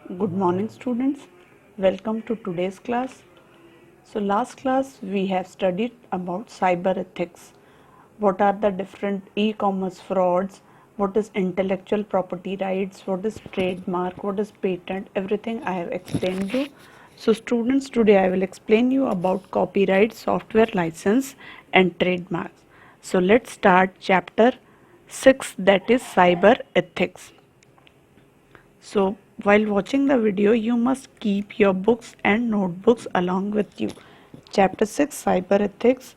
Good morning students, welcome to today's class. So last class we have studied about cyber ethics. What are the different e-commerce frauds, what is intellectual property rights, what is trademark, what is patent, everything I have explained you. So students, today I will explain you about copyright, software license and trademarks. So let's start chapter 6, that is cyber ethics. So while watching the video, you must keep your books and notebooks along with you. Chapter 6, Cyber Ethics.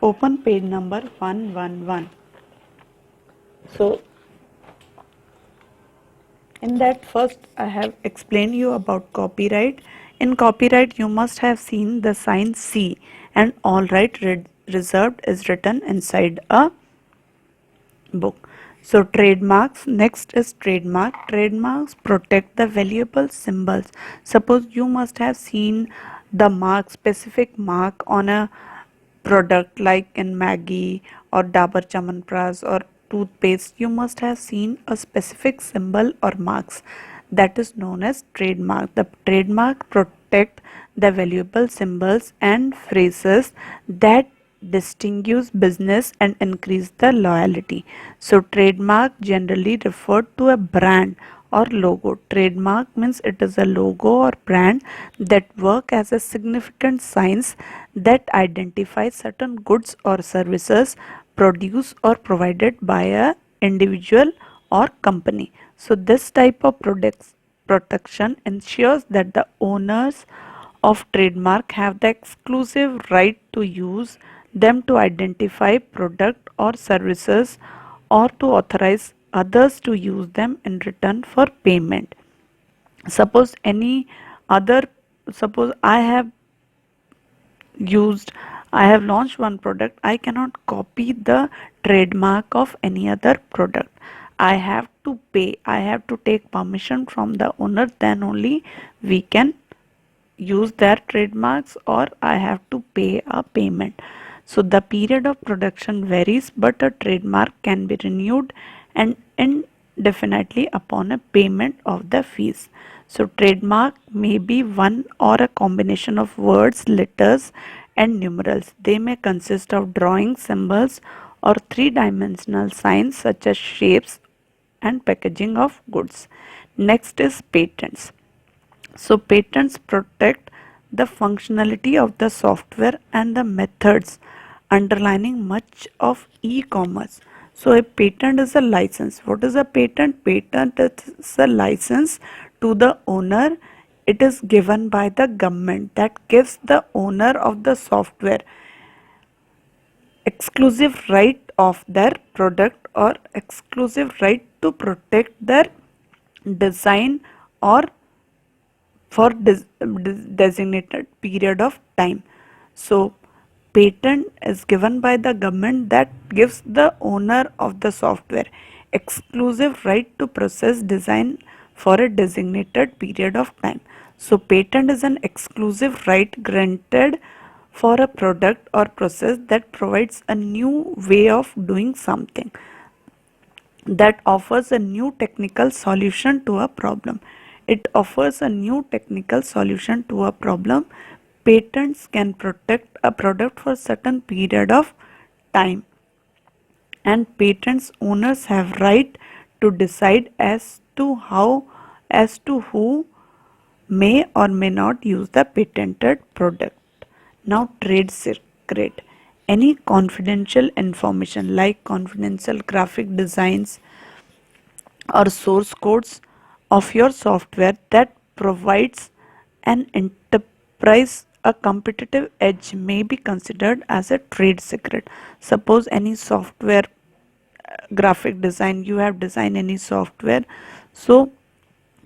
Open page number 111. So in that first I have explained you about copyright. In copyright you must have seen the sign C, and all right reserved is written inside a book. So trademarks, next is trademark. Trademarks protect the valuable symbols. Suppose you must have seen the mark, specific mark on a product like in Maggi or Dabur Chyawanprash or toothpaste. You must have seen a specific symbol or marks that is known as trademark. The trademark protect the valuable symbols and phrases that distinguish business and increase the loyalty. So trademark generally referred to a brand or logo. Trademark means it is a logo or brand that work as a significant signs that identify certain goods or services produced or provided by a individual or company. So this type of products protection ensures that the owners of trademark have the exclusive right to use them to identify product or services or to authorize others to use them in return for payment. Suppose any other, suppose used I have launched one product, I cannot copy the trademark of any other product. I have to pay, I have to take permission from the owner, then only we can use their trademarks, or I have to pay a payment. So the period of production varies, but a trademark can be renewed and indefinitely upon a payment of the fees. So trademark may be one or a combination of words, letters and numerals. They may consist of drawings, symbols or three-dimensional signs such as shapes and packaging of goods. Next is patents. So patents protect the functionality of the software and the methods underlining much of e-commerce. So a patent is a license. What is a patent? Patent is a license to the owner. It is given by the government that gives the owner of the software exclusive right of their product or exclusive right to protect their design or for designated period of time. So patent is given by the government that gives the owner of the software exclusive right to process design for a designated period of time. So patent is an exclusive right granted for a product or process that provides a new way of doing something, that offers a new technical solution to a problem. It offers a new technical solution to a problem. Patents can protect a product for certain period of time, and patents owners have right to decide as to who may or may not use the patented product. Now trade secret. Any confidential information like confidential graphic designs or source codes of your software that provides an enterprise a competitive edge may be considered as a trade secret. Suppose any software graphic design, you have designed any software, so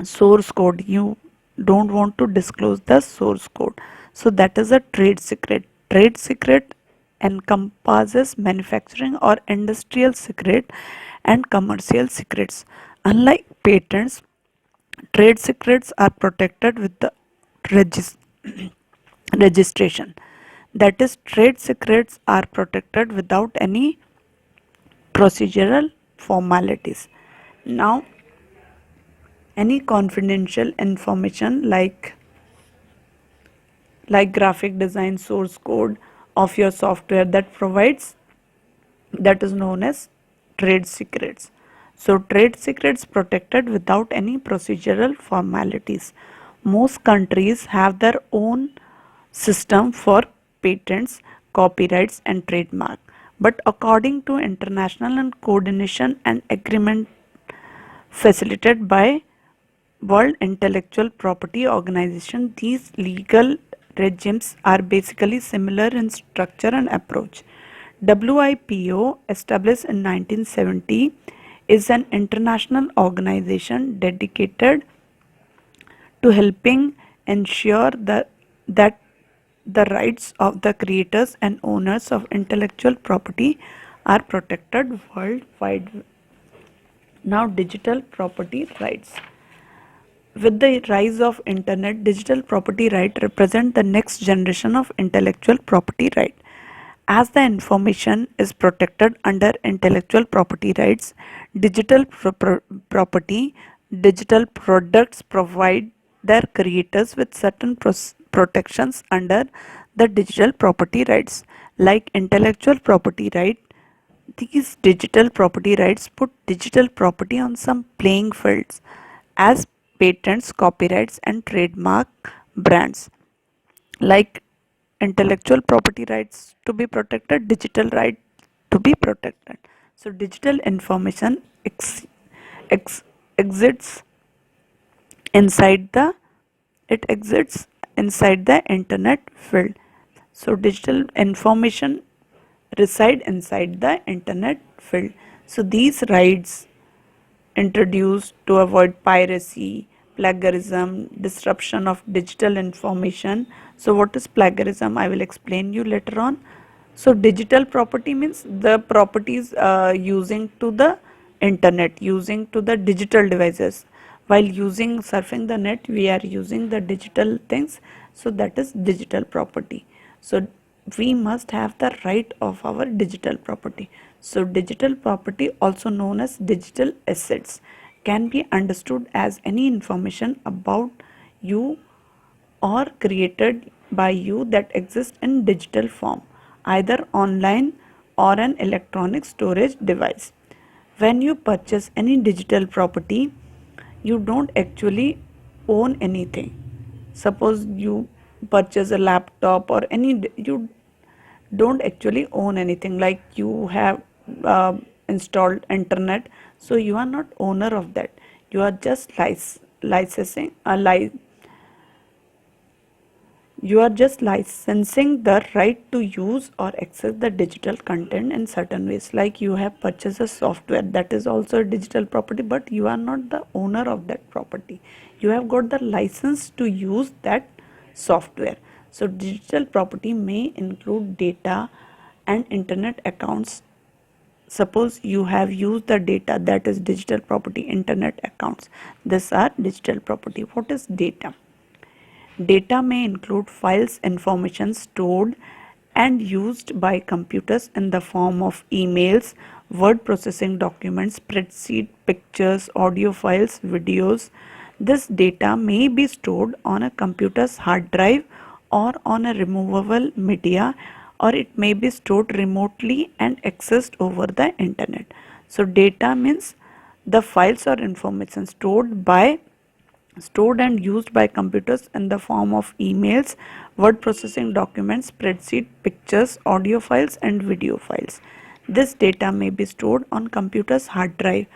source code, you don't want to disclose the source code, so that is a trade secret. Trade secret encompasses manufacturing or industrial secret and commercial secrets. Unlike patents, trade secrets are protected with the regis- registration. That is, trade secrets are protected without any procedural formalities. Now any confidential information like graphic design source code of your software that is known as trade secrets. So trade secrets protected without any procedural formalities. Most countries have their own system for patents, copyrights and trademark. But according to international and coordination and agreement facilitated by World Intellectual Property Organization, these legal regimes are basically similar in structure and approach. WIPO, established in 1970, is an international organization dedicated to helping ensure that the rights of the creators and owners of intellectual property are protected worldwide. Now, digital property rights. With the rise of internet, digital property right represent the next generation of intellectual property right. As the information is protected under intellectual property rights, digital property, digital products provide their creators with certain protections under the digital property rights. Like intellectual property right, these digital property rights put digital property on some playing fields as patents, copyrights, and trademark brands. Like intellectual property rights to be protected, digital right to be protected. So digital information ex, exists inside the it exists inside the internet field. So digital information reside inside the internet field. So these rights introduced to avoid piracy, plagiarism, disruption of digital information. So what is plagiarism? I will explain you later on. So digital property means the properties using to the internet, using to the digital devices. While using surfing the net, we are using the digital things. So that is digital property. So we must have the right of our digital property. So digital property, also known as digital assets, can be understood as any information about you or created by you that exists in digital form, either online or an electronic storage device. When you purchase any digital property, you don't actually own anything. Suppose you purchase a laptop or you don't actually own anything, like you have installed internet, so you are not owner of that. You are just licensing a you are just licensing the right to use or access the digital content in certain ways. Like you have purchased a software, that is also a digital property, but you are not the owner of that property. You have got the license to use that software. So digital property may include data and internet accounts. Suppose you have used the data, that is digital property. Internet accounts, these are digital property. What is data? Data may include files, information stored and used by computers in the form of emails, word processing documents, spreadsheet, pictures, audio files, videos. This data may be stored on a computer's hard drive or on a removable media, or it may be stored remotely and accessed over the internet. So data means the files or information stored and used by computers in the form of emails, word processing documents, spreadsheet, pictures, audio files and video files. This data may be stored on computer's hard drive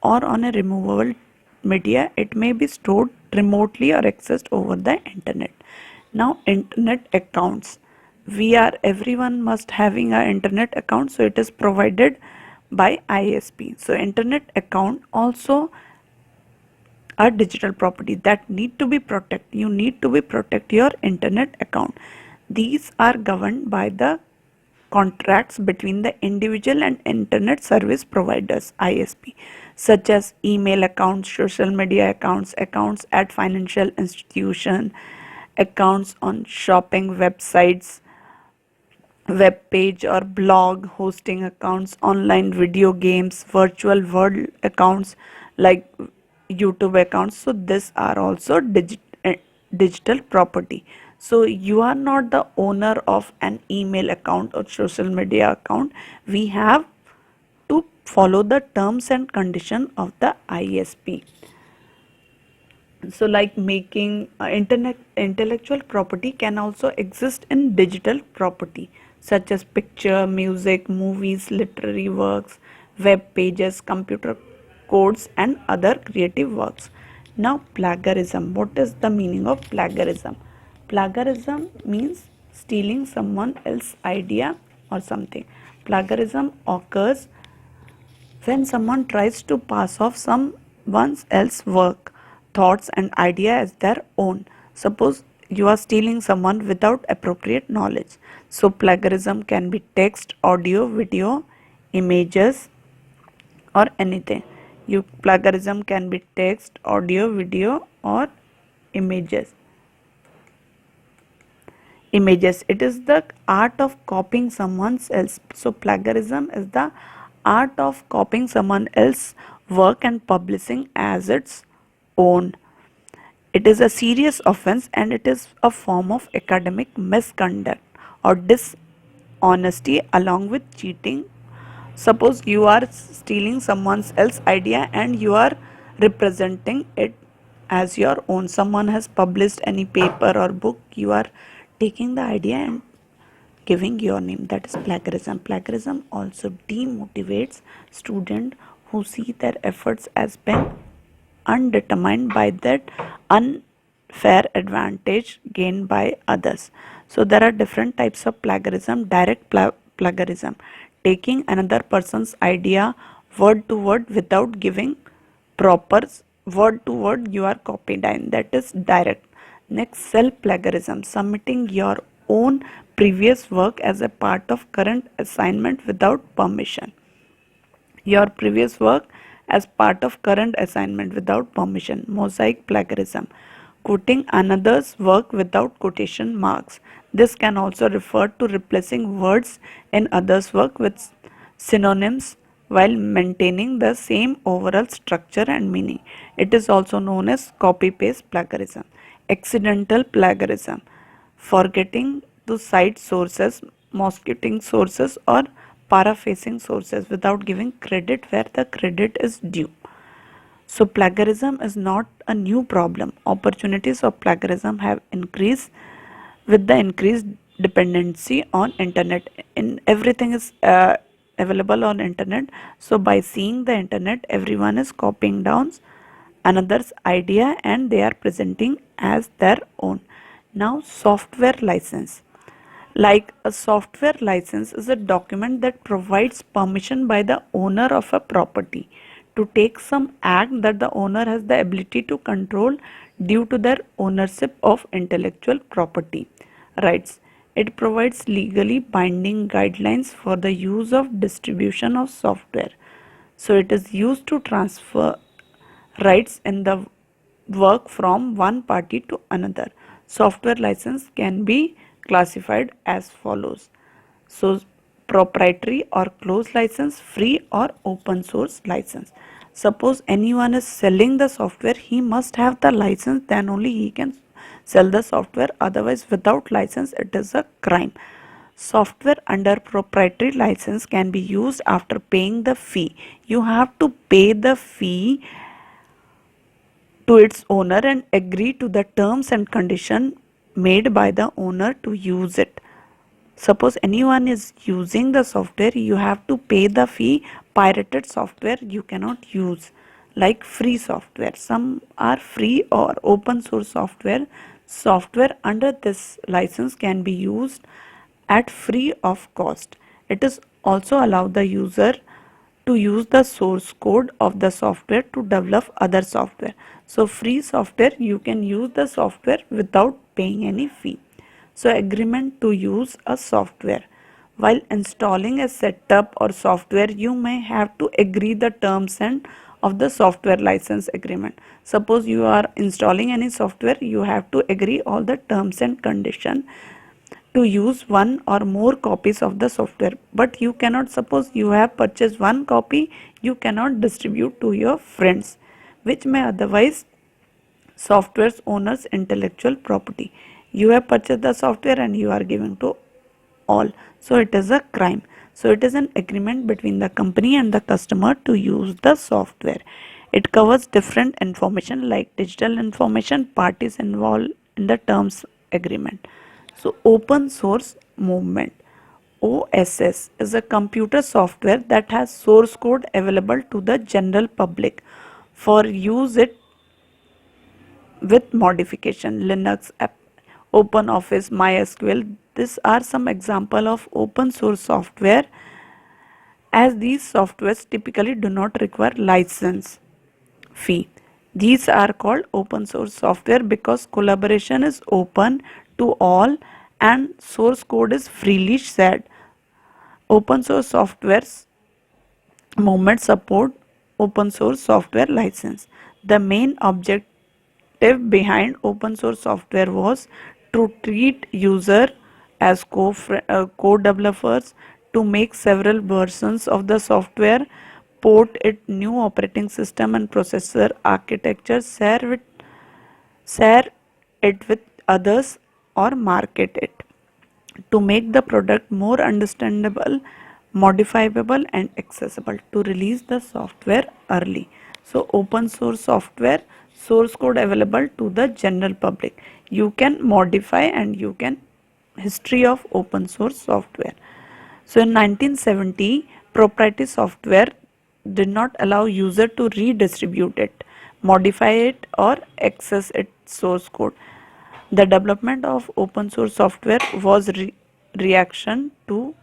or on a removable media. It may be stored remotely or accessed over the internet. Now internet accounts. Everyone must having an internet account, so it is provided by ISP. So internet account also a digital property that need to be protected. You need to be protect your internet account. These are governed by the contracts between the individual and internet service providers, ISP, such as email accounts, social media accounts, accounts at financial institution, accounts on shopping websites, web page or blog hosting accounts, online video games, virtual world accounts like YouTube accounts. So these are also digital property. So you are not the owner of an email account or social media account. We have to follow the terms and condition of the ISP. So like making internet intellectual property can also exist in digital property, such as picture, music, movies, literary works, web pages, computer codes and other creative works. Now plagiarism. What is the meaning of plagiarism? Plagiarism means stealing someone else's idea or something. Plagiarism occurs when someone tries to pass off someone else's work, thoughts, and idea as their own. Suppose you are stealing someone without appropriate knowledge. So, plagiarism can be text, audio, video, images, or anything. Plagiarism can be text, audio, video, or images. It is the art of copying someone else. So plagiarism is the art of copying someone else's work and publishing as its own. It is a serious offense and it is a form of academic misconduct or dishonesty along with cheating. Suppose you are stealing someone else's idea and you are representing it as your own. Someone has published any paper or book, you are taking the idea and giving your name. That is plagiarism. Plagiarism also demotivates students who see their efforts as being undetermined by that unfair advantage gained by others. So there are different types of plagiarism. Direct plagiarism, taking another person's idea word to word without giving proper word to word you are copied in, that is direct. Next, self plagiarism, submitting your own previous work as a part of current assignment without permission. Your previous work as part of current assignment without permission. Mosaic plagiarism, quoting another's work without quotation marks. This can also refer to replacing words in others' work with synonyms while maintaining the same overall structure and meaning. It is also known as copy-paste plagiarism. Accidental plagiarism, forgetting to cite sources, mosquitoing sources or paraphrasing sources without giving credit where the credit is due. So plagiarism is not a new problem. Opportunities of plagiarism have increased with the increased dependency on internet. In everything is available on internet. So by seeing the internet, everyone is copying down another's idea and they are presenting as their own. Now software license. Like a software license is a document that provides permission by the owner of a property to take some act that the owner has the ability to control due to their ownership of intellectual property rights. It provides legally binding guidelines for the use of distribution of software. So it is used to transfer rights in the work from one party to another. Software license can be classified as follows. So proprietary or closed license, free or open source license. Suppose anyone is selling the software, he must have the license, then only he can sell the software, otherwise without license it is a crime. Software under proprietary license can be used after paying the fee. You have to pay the fee to its owner and agree to the terms and condition made by the owner to use it. Suppose anyone is using the software, you have to pay the fee. Pirated software you cannot use, like free software. Some are free or open source software. Software under this license can be used at free of cost. It is also allow the user to use the source code of the software to develop other software. So free software, you can use the software without paying any fee. So agreement to use a software. While installing a setup or software, you may have to agree the terms and of the software license agreement. Suppose you are installing any software, you have to agree all the terms and condition to use one or more copies of the software. But you cannot, suppose you have purchased one copy, you cannot distribute to your friends which may otherwise software's owner's intellectual property. You have purchased the software and you are giving to all. So it is a crime. So it is an agreement between the company and the customer to use the software. It covers different information like digital information, parties involved in the terms agreement. So open source movement. OSS is a computer software that has source code available to the general public for use it with modification. Linux app, OpenOffice, MySQL. These are some example of open source software, as these softwares typically do not require license fee. These are called open source software because collaboration is open to all and source code is freely shared. Open source softwares movement support open source software license. The main objective behind open source software was to treat user as co-developers, to make several versions of the software, port it new operating system and processor architecture, share it with others, or market it, to make the product more understandable, modifiable and accessible, to release the software early. So open source software, source code available to the general public. You can modify and you can history of open source software. So in 1970, proprietary software did not allow user to redistribute it, modify it or access its source code. The development of open source software was reaction to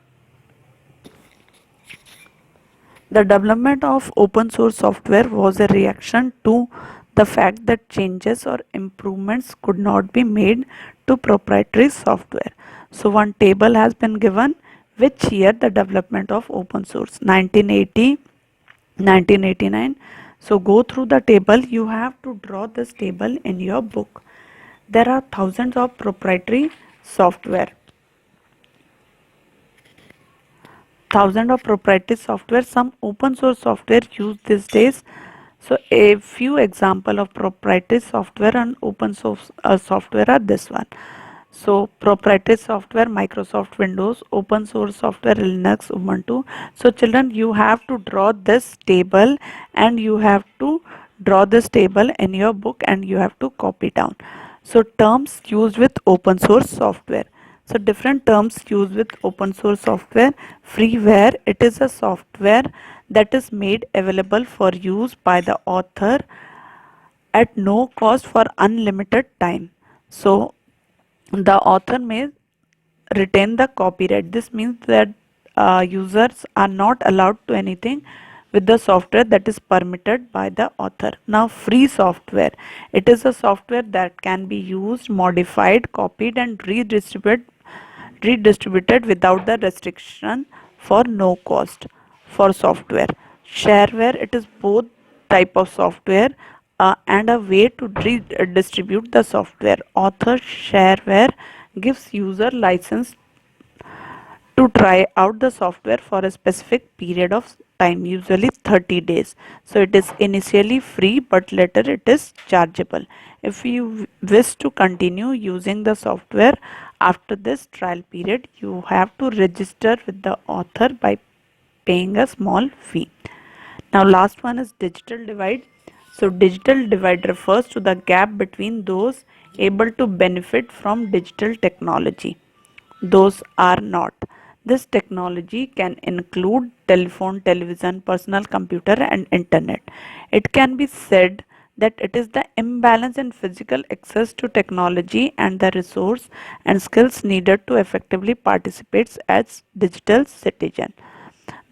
the development of open source software was a reaction to the fact that changes or improvements could not be made to proprietary software. So one table has been given which year the development of open source, 1980, 1989. So go through the table. You have to draw this table in your book. There are thousands of proprietary software. Some open source software used these days. So a few example of proprietary software and open source software are this one. So proprietary software, Microsoft Windows, open source software, Linux, Ubuntu. So children, you have to draw this table and you have to draw this table in your book and you have to copy down. So terms used with open source software. So different terms used with open source software. Freeware, it is a software that is made available for use by the author at no cost for unlimited time. So the author may retain the copyright. This means that users are not allowed to anything with the software that is permitted by the author. Now free software, it is a software that can be used, modified, copied and redistributed without the restriction for no cost. For software shareware, it is both type of software and a way to redistribute the software. Author shareware gives user license to try out the software for a specific period of time, usually 30 days. So it is initially free but later it is chargeable. If you wish to continue using the software after this trial period, you have to register with the author by paying a small fee. Now last one is digital divide. So digital divide refers to the gap between those able to benefit from digital technology, those are not. This technology can include telephone, television, personal computer and internet. It can be said that it is the imbalance in physical access to technology and the resource and skills needed to effectively participate as digital citizen.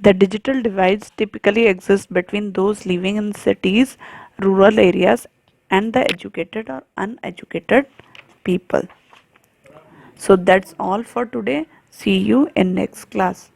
The digital divides typically exist between those living in cities, rural areas and the educated or uneducated people. So that's all for today. See you in next class.